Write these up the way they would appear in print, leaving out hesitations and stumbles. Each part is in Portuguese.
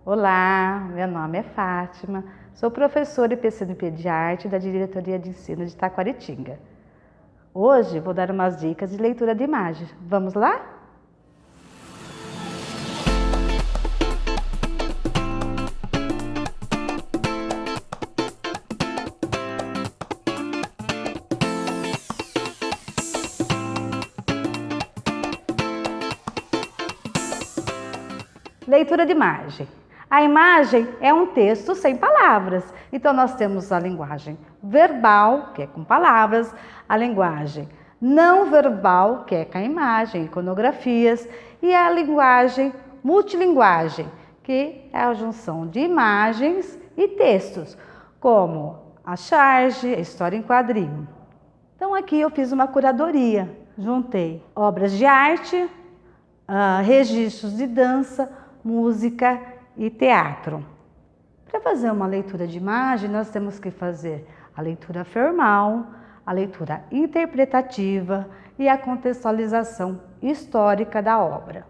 Olá, meu nome é Fátima, sou professora e PCNP de Arte da Diretoria de Ensino de Taquaritinga. Hoje vou dar umas dicas de leitura de imagem. Vamos lá? Leitura de imagem. A imagem é um texto sem palavras. Então, nós temos a linguagem verbal, que é com palavras, a linguagem não verbal, que é com a imagem, iconografias, e a linguagem multilinguagem, que é a junção de imagens e textos, como a charge, a história em quadrinho. Então, aqui eu fiz uma curadoria, juntei obras de arte, registros de dança, música e teatro. Para fazer uma leitura de imagem, nós temos que fazer a leitura formal, a leitura interpretativa e a contextualização histórica da obra.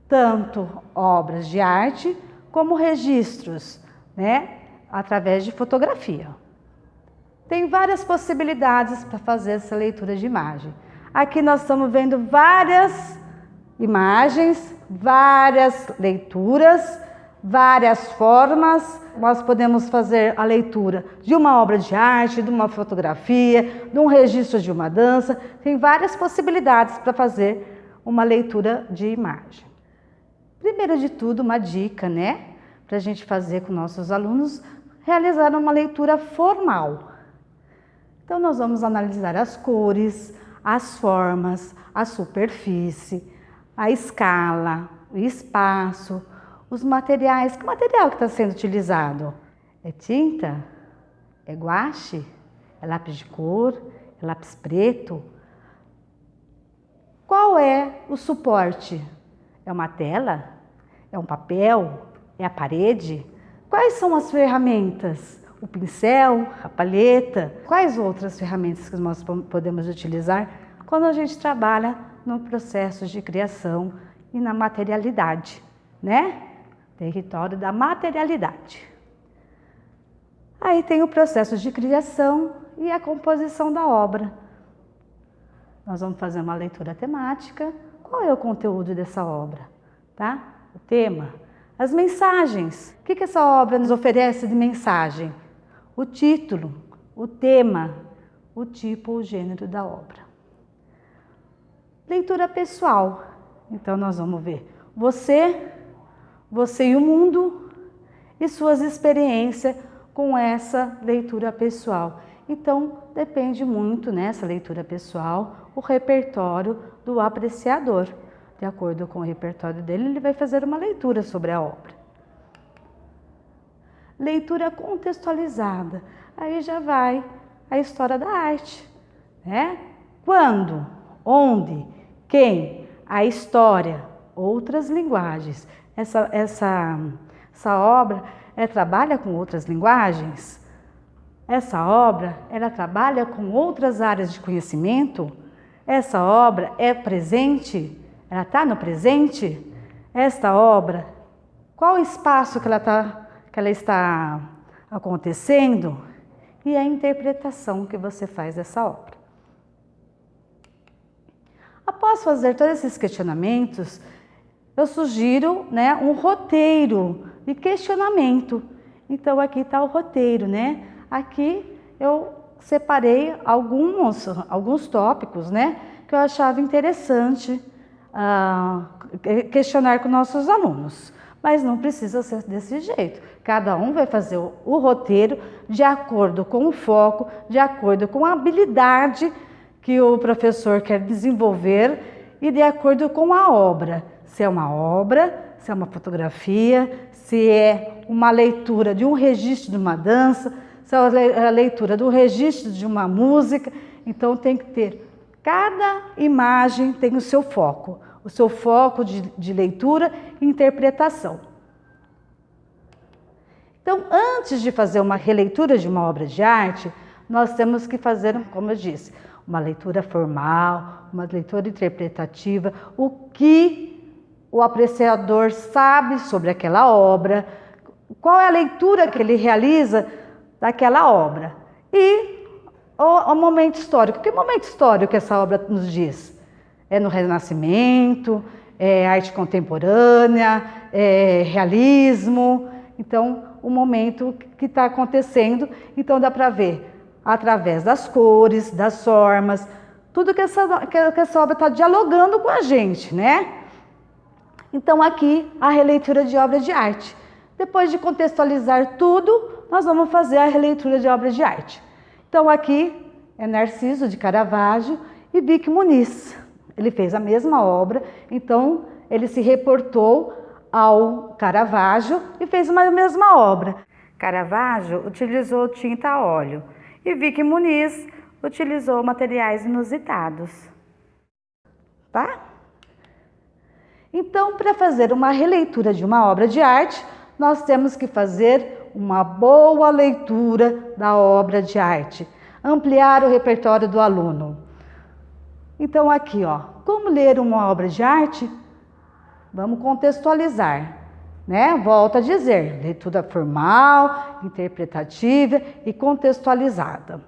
Tanto obras de arte como registros, através de fotografia. Tem várias possibilidades para fazer essa leitura de imagem. Aqui nós estamos vendo várias imagens, várias leituras, várias formas. Nós podemos fazer a leitura de uma obra de arte, de uma fotografia, de um registro de uma dança. Tem várias possibilidades para fazer uma leitura de imagem. Primeiro de tudo, uma dica, para a gente fazer com nossos alunos, realizar uma leitura formal. Então, nós vamos analisar as cores, as formas, a superfície, a escala, o espaço, os materiais. Que material que está sendo utilizado? É tinta? É guache? É lápis de cor? É lápis preto? Qual é o suporte? É uma tela? É um papel? É a parede? Quais são as ferramentas? O pincel? A palheta? Quais outras ferramentas que nós podemos utilizar quando a gente trabalha no processo de criação e na materialidade, Território da materialidade. Aí tem o processo de criação e a composição da obra. Nós vamos fazer uma leitura temática. Qual é o conteúdo dessa obra, O tema. As mensagens. O que essa obra nos oferece de mensagem? O título, o tema, o tipo, o gênero da obra. Leitura pessoal. Então, nós vamos ver você e o mundo e suas experiências com essa leitura pessoal. Então, depende muito nessa leitura pessoal o repertório do apreciador. De acordo com o repertório dele, ele vai fazer uma leitura sobre a obra. Leitura contextualizada. Aí já vai a história da arte, Quando, onde, quem, a história, outras linguagens. Essa obra, trabalha com outras linguagens? Essa obra, ela trabalha com outras áreas de conhecimento? Essa obra é presente? Ela está no presente? Esta obra, qual o espaço que ela está acontecendo? E a interpretação que você faz dessa obra. Após fazer todos esses questionamentos, eu sugiro um roteiro de questionamento. Então, aqui está o roteiro, Aqui eu separei alguns tópicos, que eu achava interessante questionar com nossos alunos. Mas não precisa ser desse jeito. Cada um vai fazer o roteiro de acordo com o foco, de acordo com a habilidade que o professor quer desenvolver e de acordo com a obra. Se é uma obra, se é uma fotografia, se é uma leitura de um registro de uma dança, se é a leitura do registro de uma música. Então, tem que ter, cada imagem tem o seu foco de leitura e interpretação. Então, antes de fazer uma releitura de uma obra de arte, nós temos que fazer, como eu disse, uma leitura formal, uma leitura interpretativa, o que o apreciador sabe sobre aquela obra, qual é a leitura que ele realiza daquela obra. E o momento histórico. Que momento histórico que essa obra nos diz? É no Renascimento, é arte contemporânea, é realismo. Então, o momento que está acontecendo, então dá para ver através das cores, das formas, tudo que essa obra está dialogando com a gente, né? Então, aqui a releitura de obra de arte. Depois de contextualizar tudo, nós vamos fazer a releitura de obra de arte. Então, aqui é Narciso de Caravaggio e Vic Muniz. Ele fez a mesma obra, então ele se reportou ao Caravaggio e fez a mesma obra. Caravaggio utilizou tinta a óleo e Vic Muniz utilizou materiais inusitados. Tá? Então, para fazer uma releitura de uma obra de arte, nós temos que fazer uma boa leitura da obra de arte, ampliar o repertório do aluno. Então, aqui, ó, como ler uma obra de arte? Vamos contextualizar, né? Volto a dizer, leitura formal, interpretativa e contextualizada.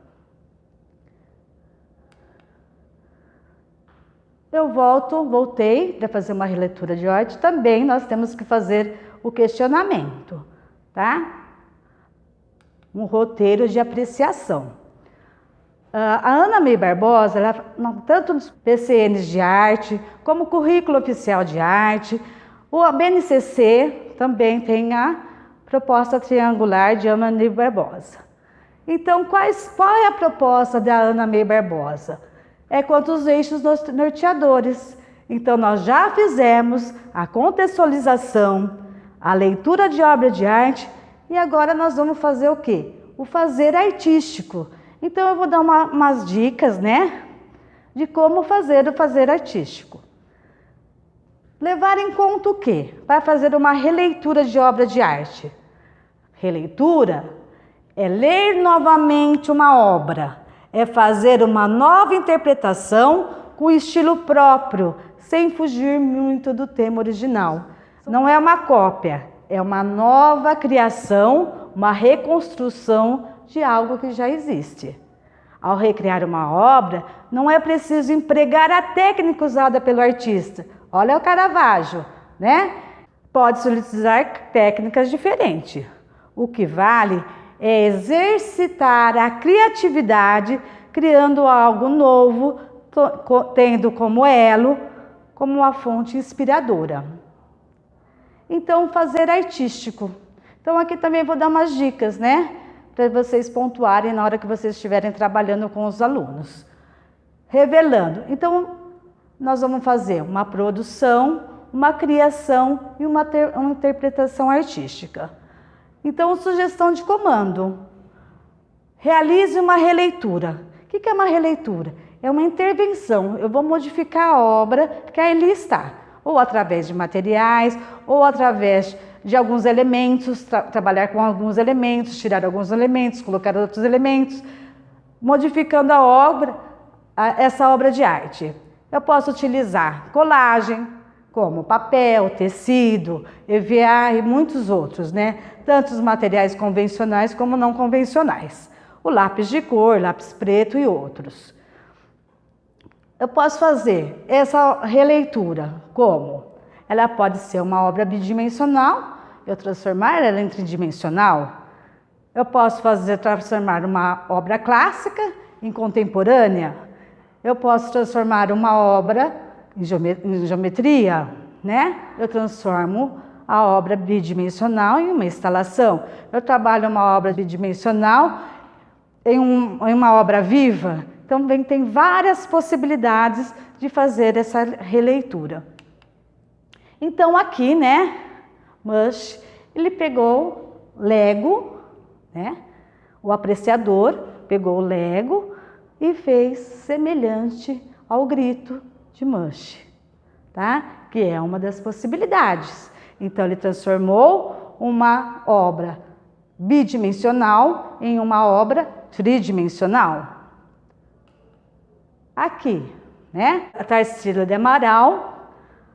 Eu voltei para fazer uma releitura de arte. Também nós temos que fazer o questionamento, tá? Um roteiro de apreciação. A Ana May Barbosa, ela, tanto nos PCNs de arte, como currículo oficial de arte, o BNCC também tem a proposta triangular de Ana May Barbosa. Então, qual é a proposta da Ana May Barbosa? É quanto os eixos norteadores. Então, nós já fizemos a contextualização, a leitura de obra de arte e agora nós vamos fazer o quê? O fazer artístico. Então, eu vou dar umas dicas, né, de como fazer o fazer artístico. Levar em conta o quê? Para fazer uma releitura de obra de arte. Releitura é ler novamente uma obra, é fazer uma nova interpretação com estilo próprio, sem fugir muito do tema original. Não é uma cópia, é uma nova criação, uma reconstrução de algo que já existe. Ao recriar uma obra, não é preciso empregar a técnica usada pelo artista. Olha o Caravaggio, né? Pode-se utilizar técnicas diferentes. O que vale é exercitar a criatividade, criando algo novo, tendo como elo, como uma fonte inspiradora. Então, fazer artístico. Então, aqui também vou dar umas dicas, né? Para vocês pontuarem na hora que vocês estiverem trabalhando com os alunos. Revelando. Então, nós vamos fazer uma produção, uma criação e uma interpretação artística. Então, sugestão de comando. Realize uma releitura. O que é uma releitura? É uma intervenção. Eu vou modificar a obra que ali está. Ou através de materiais, ou através de alguns elementos, trabalhar com alguns elementos, tirar alguns elementos, colocar outros elementos, modificando a obra, essa obra de arte. Eu posso utilizar colagem, como papel, tecido, EVA e muitos outros, né? Tanto os materiais convencionais como não convencionais. O lápis de cor, lápis preto e outros. Eu posso fazer essa releitura como? Ela pode ser uma obra bidimensional, eu transformar ela em tridimensional. Eu posso transformar uma obra clássica em contemporânea. Eu posso transformar uma obra em geometria, né? Eu transformo a obra bidimensional em uma instalação. Eu trabalho uma obra bidimensional em uma obra viva. Então, tem várias possibilidades de fazer essa releitura. Então, aqui, né, Munch, ele pegou Lego, né? O apreciador pegou o Lego e fez semelhante ao grito de Munch, tá? Que é uma das possibilidades. Então, ele transformou uma obra bidimensional em uma obra tridimensional. Aqui, né? A Tarsila de Amaral,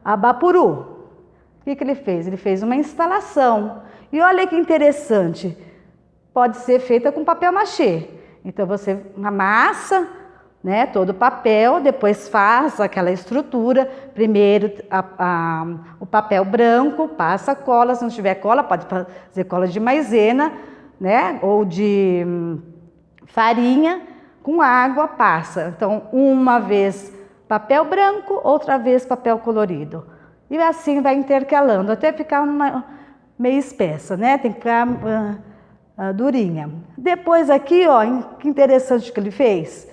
Abapuru. que ele fez? Ele fez uma instalação. E olha que interessante, pode ser feita com papel machê. Então você amassa, né, todo o papel, depois faz aquela estrutura. Primeiro o papel branco, passa cola, se não tiver cola, pode fazer cola de maisena, né, ou de farinha, com água passa. Então, uma vez papel branco, outra vez papel colorido. E assim vai intercalando, até ficar meio espessa, né? Tem que ficar durinha. Depois aqui, ó, que interessante que ele fez.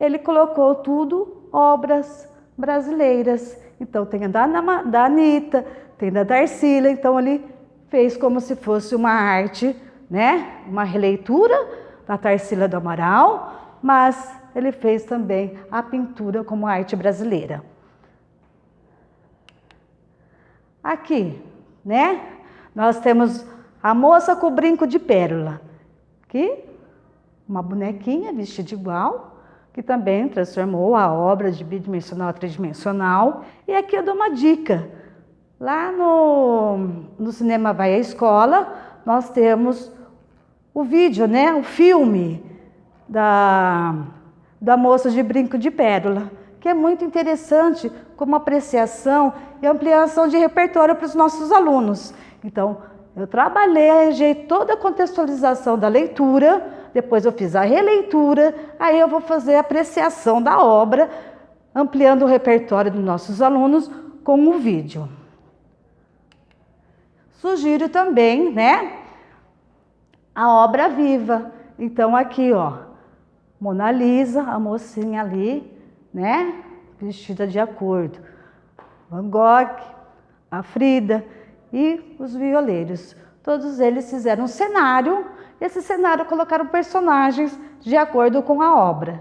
Ele colocou tudo obras brasileiras. Então, tem a da Anitta, tem da Tarsila. Então, ele fez como se fosse uma arte, né? Uma releitura da Tarsila do Amaral, mas ele fez também a pintura como arte brasileira. Aqui, né? Nós temos a moça com o brinco de pérola. Aqui, uma bonequinha vestida igual, que também transformou a obra de bidimensional a tridimensional. E aqui eu dou uma dica. Lá no Cinema Vai à Escola, nós temos o vídeo, né? O filme da moça de brinco de pérola, que é muito interessante como apreciação e ampliação de repertório para os nossos alunos. Então, eu trabalhei toda a contextualização da leitura, depois eu fiz a releitura, aí eu vou fazer a apreciação da obra, ampliando o repertório dos nossos alunos com o vídeo. Sugiro também, né, a obra viva. Então aqui, ó, Mona Lisa, a mocinha ali, né, vestida de acordo. Van Gogh, a Frida e os violeiros. Todos eles fizeram um cenário, e esse cenário colocaram personagens de acordo com a obra.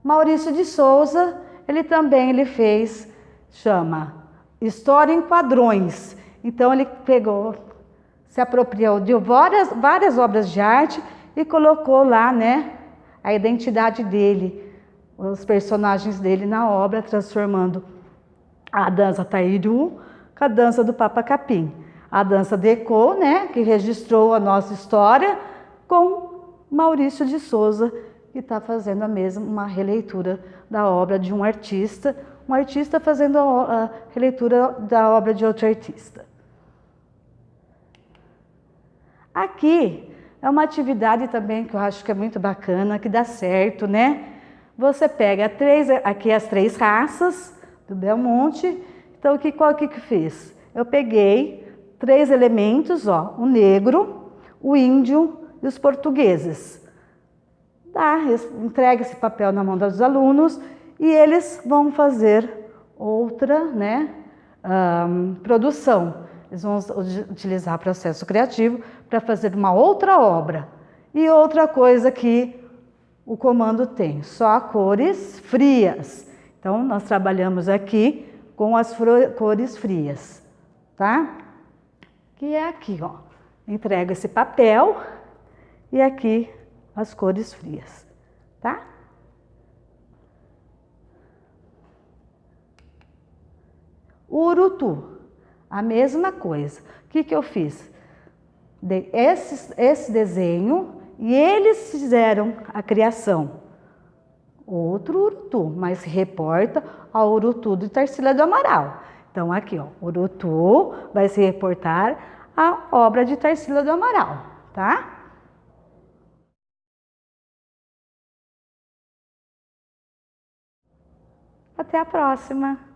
Maurício de Souza, ele fez, chama História em Quadrões. Então ele pegou, se apropriou de várias obras de arte e colocou lá, né, a identidade dele, os personagens dele na obra, transformando a dança Tairu com a dança do Papa Capim. A dança Decô, né, que registrou a nossa história, com Maurício de Souza, que está fazendo a mesma uma releitura da obra de um artista fazendo a releitura da obra de outro artista. Aqui é uma atividade também que eu acho que é muito bacana, que dá certo, né? Você pega aqui as 3 raças do Belmonte. Então, qual que fiz? Eu peguei 3 elementos, ó, o negro, o índio e os portugueses. Entrega esse papel na mão dos alunos e eles vão fazer outra, né, produção. Eles vão utilizar processo criativo para fazer uma outra obra. E outra coisa que o comando tem, só cores frias. Então, nós trabalhamos aqui com as cores frias, tá? Que é aqui, ó. Entrega esse papel e aqui as cores frias, tá? Urutu, a mesma coisa. O que eu fiz? Dei esse desenho e eles fizeram a criação. Outro urutu, mas reporta ao urutu de Tarsila do Amaral. Então aqui, ó, urutu vai se reportar à obra de Tarsila do Amaral, tá? Até a próxima!